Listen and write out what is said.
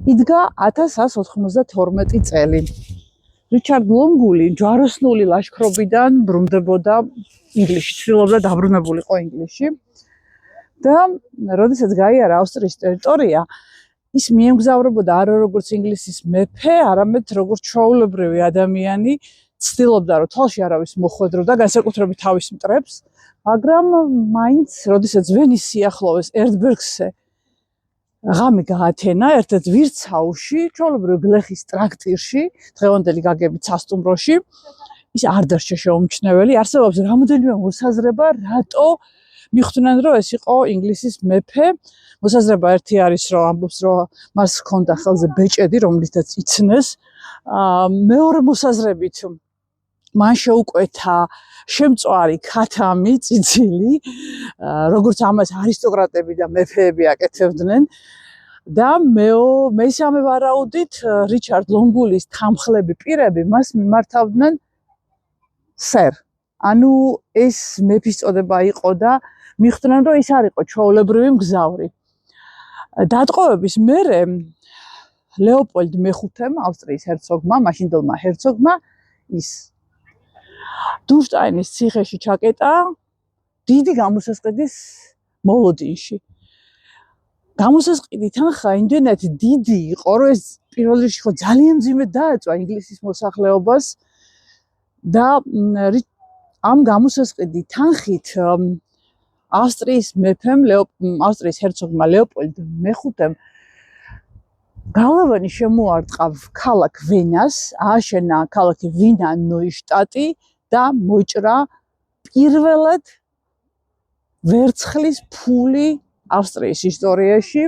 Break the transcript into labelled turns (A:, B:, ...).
A: იდგა 1192 წელი. რიჩარდ ლონგული ჯვაროსნული ლაშქრობიდან ბრუნდებოდა ინგლისში, ცდილობდა დაბრუნებულიყო ინგლისში და როდესაც გაიარა ავსტრიის ტერიტორია, ის მიემგზავრებოდა არა როგორც ინგლისის მეფე, არამედ როგორც ჩვეულებრივი ადამიანი, ცდილობდა რომ თვალში არავის მოხვედროდა, განსაკუთრებით თავის მტრებს, მაგრამ მაინც როდესაც ვენის სიახლოვეს ერდბერგსზე ღამე გაათენა ერთ-ერთ ვირცაუში, ჩვეულებრივ გლეხის ტრაქტირში, დღევანდელი გაგებით სასტუმროში, ის არ დარჩა შეუმჩნეველი, არსებობს რამოდენიმე მოსაზრება, რატო მიხვდნენ რომ ეს იყო ინგლისის მეფე. მოსაზრება ერთი არის რომ ამბობს რომ მას ჰქონდა ხელზე ბეჭედი, რომლითაც იცნეს. მეორე მოსაზრებით მან შეუკვეთა შემწვარი ქათამი, წიწილი, როგორც ამას არისტოკრატები და მეფეები აკეთებდნენ და მესამე ვარაუდით რიჩარდ ლონგულის თანმხლები პირები მას მიმართავდნენ სერ. ანუ ეს მეფის წოდება იყო და მიხვდნენ რომ ის არ იყო ჩვეულებრივი მგზავრი. დატყვევების მერე ლეოპოლდ მეხუთემ, ავსტრიის ჰერცოგმა, მაშინდელმა ჰერცოგმა ის დუნშტაინის ციხეში ჩაკეტა დიდი გამოსასყიდის მოლოდინში. გამოსასყიდი თანხა იმდენად დიდი იყო, რომ ეს პირველ რიგში ხო ძალიან მძიმედ დაეწვა ინგლისის მოსახლეობას და ამ გამოსასყიდი თანხით ავსტრიის მეფემ, ავსტრიის ჰერცოგმა ლეოპოლდ მეხუთემ გალავანი შემოარტყა ქალაქ ვენას, ააშენა ქალაქი ვინა ნოიშტატი და მოჭრა პირველად ვერცხლის ფული ავსტრიის ისტორიაში.